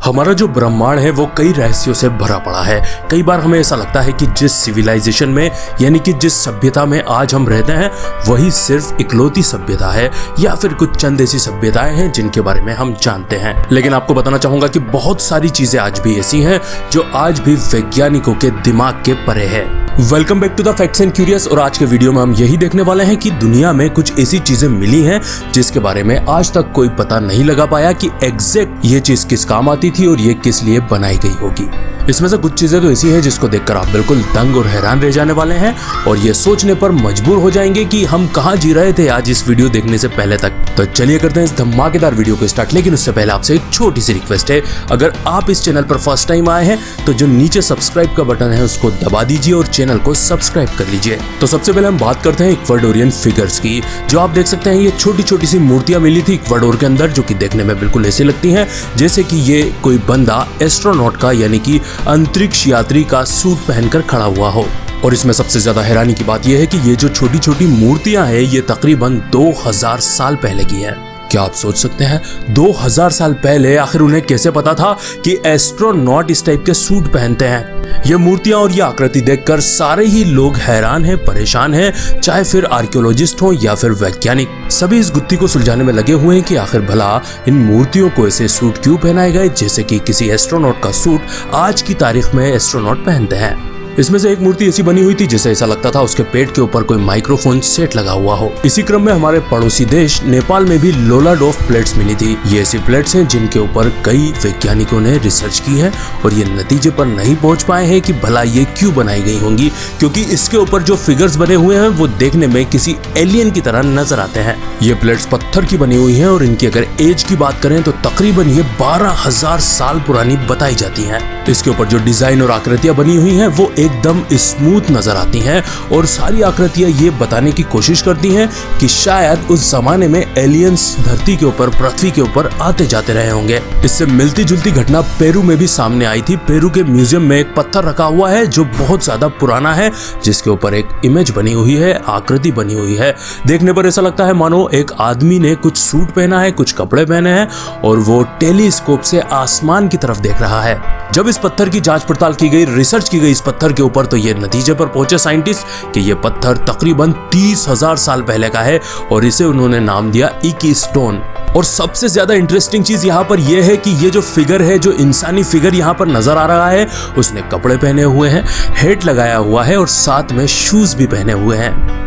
हमारा जो ब्रह्मांड है वो कई रहस्यों से भरा पड़ा है। कई बार हमें ऐसा लगता है कि जिस सिविलाइजेशन में यानी कि जिस सभ्यता में आज हम रहते हैं वही सिर्फ इकलौती सभ्यता है या फिर कुछ चंद ऐसी सभ्यताएं हैं जिनके बारे में हम जानते हैं। लेकिन आपको बताना चाहूंगा कि बहुत सारी चीजें आज भी ऐसी हैं जो आज भी वैज्ञानिकों के दिमाग के परे है। Welcome back to the facts and curious. और आज के वीडियो में हम यही देखने वाले हैं कि दुनिया में कुछ ऐसी चीजें मिली हैं जिसके बारे में आज तक कोई पता नहीं लगा पाया कि एग्जैक्ट ये चीज किस काम आती थी और ये किस लिए बनाई गई होगी। इसमें से कुछ चीजें तो ऐसी हैं जिसको देखकर आप बिल्कुल दंग और हैरान रह जाने वाले हैं और ये सोचने पर मजबूर हो जाएंगे कि हम कहाँ जी रहे थे आज इस वीडियो देखने से पहले तक। तो चलिए करते हैं इस धमाकेदार वीडियो को स्टार्ट। लेकिन उससे पहले आपसे एक छोटी सी रिक्वेस्ट है, अगर आप इस चैनल पर फर्स्ट टाइम आए हैं तो जो नीचे सब्सक्राइब का बटन है उसको दबा दीजिए और चैनल को सब्सक्राइब कर लीजिए। तो सबसे पहले हम बात करते हैं इक्वाडोरियन फिगर्स की। जो आप देख सकते हैं ये छोटी छोटी सी मूर्तियां मिली थी इक्वाडोर के अंदर, जो कि देखने में बिल्कुल ऐसी लगती हैं जैसे कि ये कोई बंदा एस्ट्रोनॉट का यानी कि अंतरिक्ष यात्री का सूट पहनकर खड़ा हुआ हो। और इसमें सबसे ज्यादा हैरानी की बात यह है कि ये जो छोटी छोटी मूर्तियां हैं ये तकरीबन 2000 साल पहले की हैं। क्या आप सोच सकते हैं 2000 साल पहले आखिर उन्हें कैसे पता था कि एस्ट्रोनॉट इस टाइप के सूट पहनते हैं। ये मूर्तियां और ये आकृति देखकर सारे ही लोग हैरान हैं, परेशान हैं, चाहे फिर आर्कियोलॉजिस्ट हो या फिर वैज्ञानिक। सभी इस गुत्थी को सुलझाने में लगे हुए हैं कि आखिर भला इन मूर्तियों को ऐसे सूट क्यों पहनाए गए जैसे कि किसी एस्ट्रोनॉट का सूट आज की तारीख में एस्ट्रोनॉट पहनते हैं। इसमें से एक मूर्ति ऐसी बनी हुई थी जिसे ऐसा लगता था उसके पेट के ऊपर कोई माइक्रोफोन सेट लगा हुआ हो। इसी क्रम में हमारे पड़ोसी देश नेपाल में भी लोलाडोफ प्लेट्स मिली थी। ये ऐसी प्लेट्स हैं जिनके ऊपर कई वैज्ञानिकों ने रिसर्च की है और ये नतीजे पर नहीं पहुंच पाए हैं कि भला ये क्यों बनाई गई होंगी, क्योंकि इसके ऊपर जो फिगर्स बने हुए हैं वो देखने में किसी एलियन की तरह नजर आते हैं। ये प्लेट्स पत्थर की बनी हुई है और इनकी अगर एज की बात करें तो तकरीबन ये 12,000 साल पुरानी बताई जाती है। इसके ऊपर जो डिजाइन और आकृतियां बनी हुई हैं वो एकदम स्मूथ नजर आती हैं और सारी आकृतियां ये बताने की कोशिश करती हैं कि शायद उस जमाने में एलियंस धरती के ऊपर, पृथ्वी के ऊपर आते जाते रहे होंगे। इससे मिलती जुलती घटना पेरू में भी सामने आई थी। पेरू के म्यूजियम में एक पत्थर रखा हुआ है जो बहुत ज्यादा पुराना है, जिसके ऊपर एक इमेज बनी हुई है, आकृति बनी हुई है। देखने पर ऐसा लगता है मानो एक आदमी ने कुछ सूट पहना है, कुछ कपड़े पहने हैं और वो टेलीस्कोप से आसमान की तरफ देख रहा है। जब इस पत्थर की जांच पड़ताल की गई, रिसर्च की गई इस पत्थर के ऊपर, तो ये नतीजे पर पहुंचे साइंटिस्ट कि ये पत्थर तकरीबन 30,000 साल पहले का है और इसे उन्होंने नाम दिया इकी स्टोन। और सबसे ज्यादा इंटरेस्टिंग चीज यहाँ पर यह है कि ये जो फिगर है, जो इंसानी फिगर यहाँ पर नजर आ रहा है, उसने कपड़े पहने हुए हैं, हेट लगाया हुआ है और साथ में शूज भी पहने हुए हैं।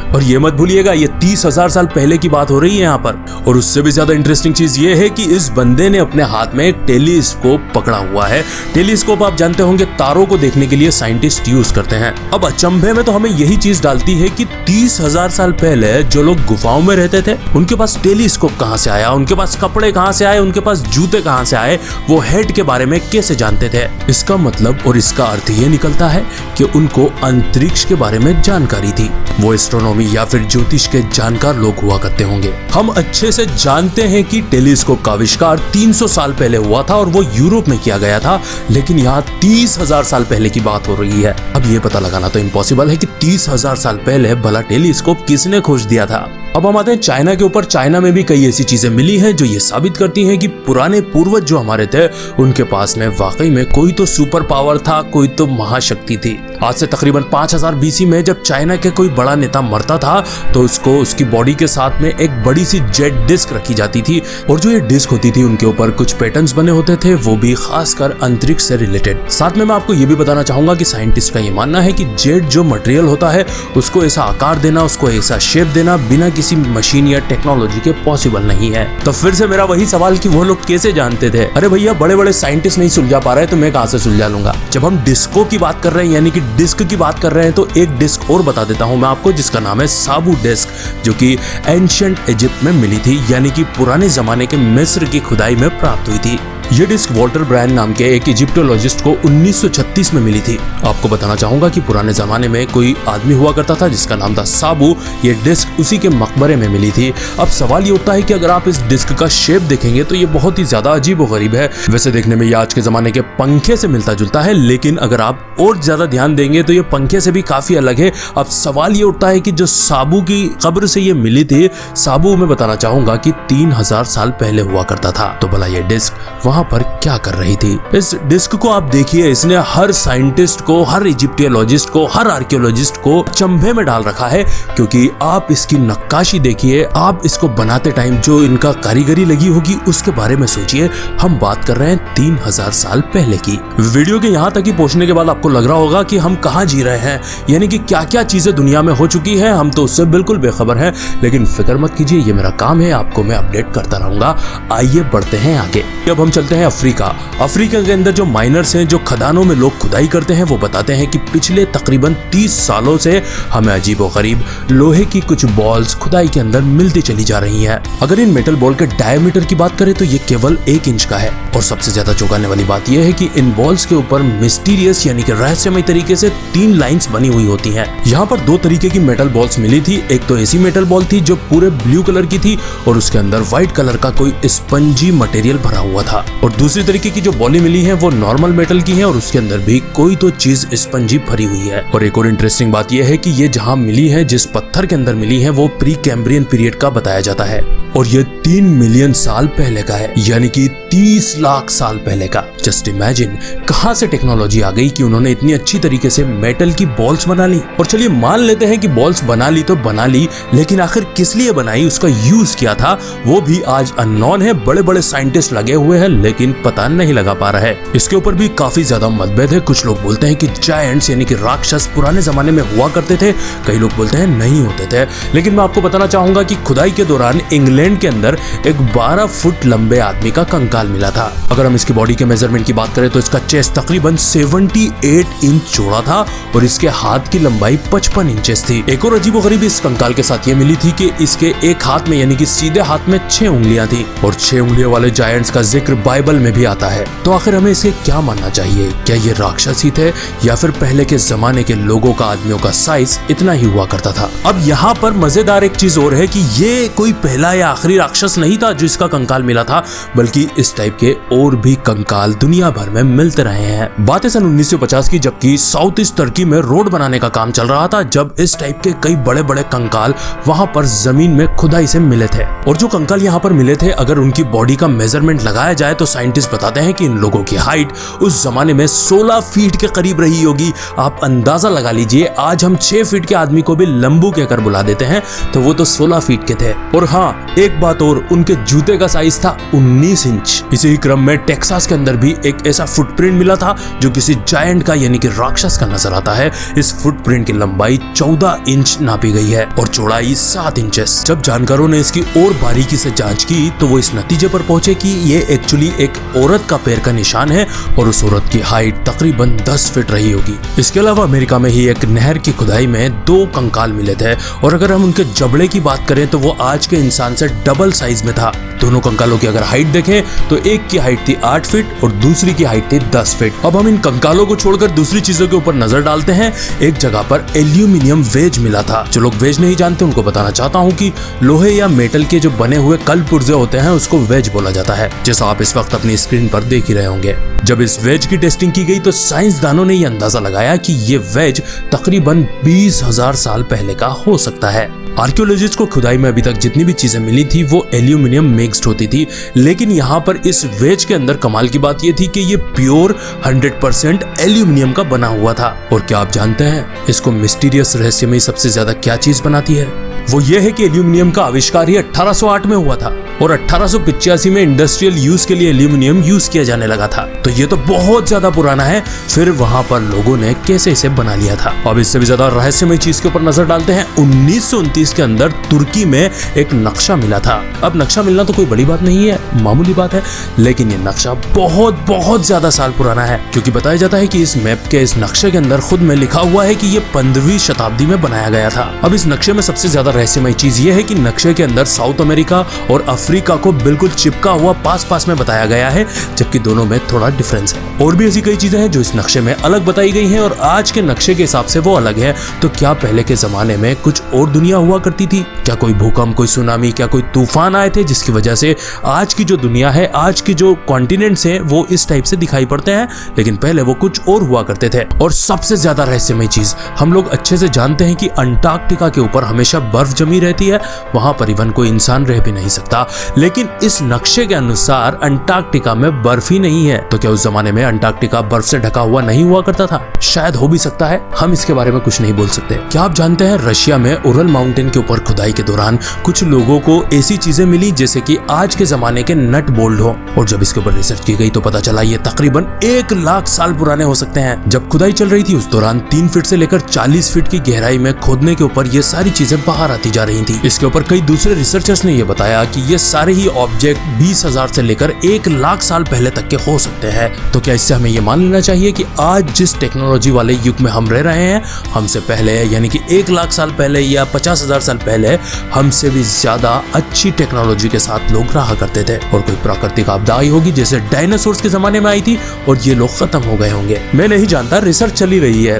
और ये मत भूलिएगा ये 30,000 साल पहले की बात हो रही है यहाँ पर। और उससे भी ज्यादा इंटरेस्टिंग चीज ये है कि इस बंदे ने अपने हाथ में एक टेलीस्कोप पकड़ा हुआ है। टेलीस्कोप आप जानते होंगे तारों को देखने के लिए साइंटिस्ट यूज करते हैं। अब अचंभे में तो हमें यही चीज डालती है कि 30,000 साल पहले जो लोग गुफाओं में रहते थे उनके पास टेलीस्कोप कहाँ से आया, उनके पास कपड़े कहाँ से आए, उनके पास जूते कहाँ से आए, वो हेड के बारे में कैसे जानते थे। इसका मतलब और इसका अर्थ ये निकलता है कि उनको अंतरिक्ष के बारे में जानकारी थी। वो एस्ट्रोनॉमी या फिर ज्योतिष के जानकार लोग हुआ करते होंगे। हम अच्छे से जानते हैं कि टेलीस्कोप का आविष्कार 300 साल पहले हुआ था और वो यूरोप में किया गया था, लेकिन यहाँ 30,000 साल पहले की बात हो रही है। अब ये पता लगाना तो इम्पॉसिबल है कि 30,000 साल पहले भला टेलीस्कोप किसने खोज दिया था। अब हम आते हैं चाइना के ऊपर। चाइना में भी कई ऐसी चीजें मिली हैं जो ये साबित करती हैं कि पुराने पूर्वज जो हमारे थे उनके पास में वाकई में कोई तो सुपर पावर था, कोई तो महाशक्ति थी। आज से तकरीबन 5000 BC में जब चाइना के कोई बड़ा नेता मरता था तो उसको उसकी बॉडी के साथ में एक बड़ी सी जेट डिस्क रखी जाती थी और जो ये डिस्क होती थी उनके ऊपर कुछ पैटर्न्स बने होते थे, वो भी खासकर अंतरिक्ष से रिलेटेड। साथ में मैं आपको ये भी बताना चाहूंगा कि साइंटिस्ट का ये मानना है कि जेट जो मटेरियल होता है उसको ऐसा आकार देना, उसको ऐसा शेप देना बिना किसी मशीन या टेक्नोलॉजी के पॉसिबल नहीं है। तो फिर से मेरा वही सवाल कि वो लोग कैसे जानते थे। अरे भैया बड़े बड़े साइंटिस्ट नहीं सुलझा पा रहे तो मैं कहां से सुलझा लूंगा। जब हम डिस्को की बात कर रहे हैं यानी कि डिस्क की बात कर रहे हैं तो एक डिस्क और बता देता हूं मैं आपको जिसका नाम है साबू डिस्क, जो कि एंशिएंट इजिप्ट में मिली थी यानी कि पुराने जमाने के मिस्र की खुदाई में प्राप्त हुई थी। ये डिस्क वॉल्टर ब्रायन नाम के एक इजिप्टोलॉजिस्ट को 1936 में मिली थी। आपको बताना चाहूंगा कि पुराने जमाने में कोई आदमी हुआ करता था जिसका नाम था साबू। ये डिस्क उसी के मकबरे में मिली थी। अब सवाल ये उठता है कि अगर आप इस डिस्क का शेप देखेंगे तो ये बहुत ही ज्यादा अजीब और गरीब है। वैसे देखने में ये आज के जमाने के पंखे से मिलता जुलता है, लेकिन अगर आप और ज्यादा ध्यान देंगे तो ये पंखे से भी काफी अलग है। अब सवाल ये उठता है कि जो साबू की कब्र से ये मिली थी, साबू में बताना चाहूंगा कि 3000 साल पहले हुआ करता था। तो भला ये डिस्क वहाँ पर क्या कर रही थी। इस डिस्क को आप देखिए, इसने हर साइंटिस्ट को, हर इजिप्टियोलॉजिस्ट को, हर आर्कियोलॉजिस्ट को चंभे में डाल रखा है, क्योंकि आप इसकी नक्काशी देखिए, आप इसको बनाते टाइम जो इनका कारीगरी लगी होगी उसके बारे में सोचिए। हम बात कर रहे हैं 3000 साल पहले की। वीडियो के यहाँ तक ही पहुंचने के बाद आपको लग रहा होगा कि हम कहाँ जी रहे हैं, यानी कि क्या क्या चीजें दुनिया में हो चुकी है, हम तो उससे बिल्कुल बेखबर हैं। लेकिन फिक्र मत कीजिए, ये मेरा काम है, आपको मैं अपडेट करता रहूंगा। आइए बढ़ते हैं आगे। अब हम चलते हैं अफ्रीका। अफ्रीका के अंदर जो माइनर्स हैं, जो खदानों में लोग खुदाई करते हैं, वो बताते हैं कि पिछले तकरीबन 30 सालों से हमें अजीबोगरीब लोहे की कुछ बॉल्स खुदाई के अंदर मिलती चली जा रही हैं। अगर इन मेटल बॉल के डायमीटर की बात करें तो ये केवल 1 इंच का है। और सबसे ज्यादा चौंकाने वाली बात यह है कि इन बॉल्स के ऊपर मिस्टीरियस यानी कि रहस्यमय तरीके से 3 लाइंस बनी हुई होती हैं। यहाँ पर 2 तरीके की मेटल बॉल्स मिली थी। एक तो ऐसी मेटल बॉल थी जो पूरे ब्लू कलर की थी और उसके अंदर व्हाइट कलर का कोई स्पंजी मटेरियल भरा हुआ था, और दूसरी तरीके की जो बॉलें मिली हैं वो नॉर्मल मेटल की हैं और उसके अंदर भी कोई तो चीज स्पंजी भरी हुई है। और एक और इंटरेस्टिंग बात यह है कि ये जहाँ मिली है, जिस पत्थर के अंदर मिली है, वो प्री कैम्ब्रियन पीरियड का बताया जाता है और ये 3 मिलियन साल पहले का है, यानी कि 30 लाख साल पहले का। जस्ट इमेजिन कहां से टेक्नोलॉजी आ गई कि उन्होंने इतनी अच्छी तरीके से मेटल की बॉल्स बना ली। और चलिए मान लेते हैं कि बॉल्स बना ली तो बना ली, लेकिन आखिर किस लिए बनाई, उसका यूज क्या था, वो भी आज अननोन है। बड़े बड़े साइंटिस्ट लगे हुए हैं लेकिन पता नहीं लगा पा रहा है। इसके ऊपर भी काफी ज्यादा मतभेद है। कुछ लोग बोलते हैं कि जायंट्स यानी कि राक्षस पुराने जमाने में हुआ करते थे, कई लोग बोलते हैं नहीं होते थे। लेकिन मैं आपको बताना चाहूंगा कि खुदाई के दौरान इंग्लैंड के अंदर एक 12 फुट लंबे आदमी का कंकाल मिला था। अगर हम इसकी बॉडी के मेजरमेंट की बात करें तो इसका चेस्ट तकरीबन 78 इंच चौड़ा था और इसके हाथ की लंबाई 55 इंचेस थी। एक और अजीबोगरीब इस कंकाल के साथ ये मिली थी कि इसके एक हाथ में यानी कि सीधे हाथ में 6 उंगलियां थी और 6 उंगलियों वाले जायंट्स का जिक्र बाइबल में भी आता है। तो आखिर हमें इसके क्या मानना चाहिए, क्या ये राक्षस ही थे या फिर पहले के जमाने के लोगों का, आदमियों का साइज इतना ही हुआ करता था। अब यहाँ पर मजेदार एक चीज और है कि ये कोई पहला या आखिरी राक्षस नहीं था जिसका कंकाल मिला था, बल्कि इस टाइप के और भी कंकाल दुनिया भर में मिलते रहे हैं। बात है सन 1950 की, जबकि साउथ ईस्ट तुर्की में रोड बनाने का काम चल रहा था, जब इस टाइप के कई बड़े बड़े कंकाल वहां पर जमीन में खुदाई से मिले थे। और जो कंकाल यहाँ पर मिले थे, अगर उनकी बॉडी का मेजरमेंट लगाया जाए तो साइंटिस्ट बताते हैं कि इन लोगों की हाइट उस जमाने में 16 फीट के करीब रही होगी। आप अंदाजा लगा लीजिए, आज हम 6 फीट के आदमी को भी लंबू कहकर बुला देते हैं, तो वो तो 16 फीट के थे। और हाँ, एक बात और, उनके जूते का साइज था 19 इंच। इसी ही क्रम में टेक्सास के अंदर भी एक ऐसा फुटप्रिंट मिला था जो किसी जायंट का यानी कि राक्षस का नजर आता है। इस फुटप्रिंट की लंबाई 14 इंच नापी गई है और चौड़ाई 7 इंचेस। जब जानकारों ने इसकी और बारीकी से जांच की तो वो इस नतीजे पर पहुंचे कि ये एक्चुअली एक औरत का पैर का निशान है और उस औरत की हाइट तकरीबन 10 फीट रही होगी। इसके अलावा अमेरिका में ही एक नहर की खुदाई में 2 कंकाल मिले थे और अगर हम उनके जबड़े की बात करें तो वो आज के इंसान से डबल साइज में था। दोनों कंकालों की अगर हाइट देखें तो एक की हाइट थी 8 फीट और दूसरी की हाइट थी 10 फीट। अब हम इन कंकालों को छोड़कर दूसरी चीजों के ऊपर नजर डालते हैं। एक जगह पर एल्यूमिनियम वेज मिला था। जो लोग वेज नहीं जानते उनको बताना चाहता हूँ कि लोहे या मेटल के जो बने हुए कल पुर्जे होते हैं उसको वेज बोला जाता है, जैसा आप इस वक्त अपनी स्क्रीन पर देख ही रहे होंगे। जब इस वेज की टेस्टिंग की गई तो साइंसदानों ने यह अंदाजा लगाया कि ये वेज तकरीबन 20,000 साल पहले का हो सकता है। आर्कियोलॉजिस्ट को खुदाई में अभी तक जितनी भी चीजें मिली थी वो एल्यूमिनियम मिक्स्ड होती थी, लेकिन यहाँ पर इस वेज के अंदर कमाल की बात ये थी कि ये प्योर 100% एल्यूमिनियम का बना हुआ था। और क्या आप जानते हैं इसको मिस्टीरियस रहस्य में सबसे ज्यादा क्या चीज बनाती है? वो ये है कि एल्यूमिनियम का आविष्कार ही 1808 में हुआ था और 1885 में इंडस्ट्रियल यूज के लिए एल्यूमिनियम यूज किया जाने लगा था। तो ये तो बहुत ज्यादा पुराना है, फिर वहां पर लोगों ने कैसे इसे बना लिया था। अब इससे भी ज्यादा रहस्यमय चीज के ऊपर नजर डालते हैं। 1929 के अंदर तुर्की में एक नक्शा मिला था। अब नक्शा मिलना तो कोई बड़ी बात नहीं है, मामूली बात है, लेकिन ये नक्शा बहुत ज्यादा साल पुराना है, क्योंकि बताया जाता है कि इस मैप के, इस नक्शे के अंदर खुद में लिखा हुआ है कि ये 15वीं शताब्दी में बनाया गया था। अब इस नक्शे में सबसे ज्यादा रहस्यमय चीज ये है कि नक्शे के अंदर साउथ अमेरिका और अफ्रीका को बिल्कुल चिपका हुआ पास में बताया गया है, जबकि दोनों में थोड़ा डिफरेंस है। और भी ऐसी कई चीजें हैं जो इस नक्शे में अलग बताई गई हैं और आज के नक्शे के हिसाब से वो अलग है। तो क्या पहले के जमाने में कुछ और दुनिया हुआ करती थी? क्या कोई भूकंप, कोई सुनामी, क्या कोई तूफान आए थे जिसकी वजह से आज की जो दुनिया है, आज की जो कॉन्टिनेंट्स हैं वो इस टाइप से दिखाई पड़ते हैं, लेकिन पहले वो कुछ और हुआ करते थे। और सबसे ज्यादा रहस्यमय चीज, हम लोग अच्छे से जानते हैं कि अंटार्कटिका के ऊपर हमेशा बर्फ बर्फ जमी रहती है वहां पर इवन कोई इंसान रह भी नहीं सकता। लेकिन इस नक्शे के अनुसार अंटार्कटिका में बर्फ ही नहीं है, तो क्या उस जमाने में अंटार्कटिका बर्फ से ढका हुआ नहीं हुआ करता था? शायद हो भी सकता है, हम इसके बारे में कुछ नहीं बोल सकते। क्या आप जानते हैं रशिया में उरल माउंटेन के ऊपर खुदाई के दौरान कुछ लोगों को ऐसी चीजें मिली जैसे कि आज के जमाने के नट बोल्ट हो, और जब इसके ऊपर रिसर्च की गई तो पता चला ये तकरीबन 1 लाख साल पुराने हो सकते हैं। जब खुदाई चल रही थी उस दौरान 3 फीट से लेकर 40 फीट की गहराई में खोदने के ऊपर ये सारी चीजें बाहर आती जा रही थी। इसके ऊपर कई दूसरे रिसर्चर्स ने ये बताया कि ये सारे ही ऑब्जेक्ट 20,000 से लेकर 1 लाख साल पहले तक के हो सकते हैं। तो क्या इससे हमें ये मान लेना चाहिए कि आज जिस टेक्नोलॉजी वाले युग में हम रह रहे हैं, हमसे पहले यानी कि 1 लाख साल पहले या 50,000 साल पहले हमसे भी ज्यादा अच्छी टेक्नोलॉजी के साथ लोग रहा करते थे, और कोई प्राकृतिक आपदा आई होगी जैसे डायनासोर्स के जमाने में आई थी और ये लोग खत्म हो गए होंगे? मैं नहीं जानता, रिसर्च चली रही है।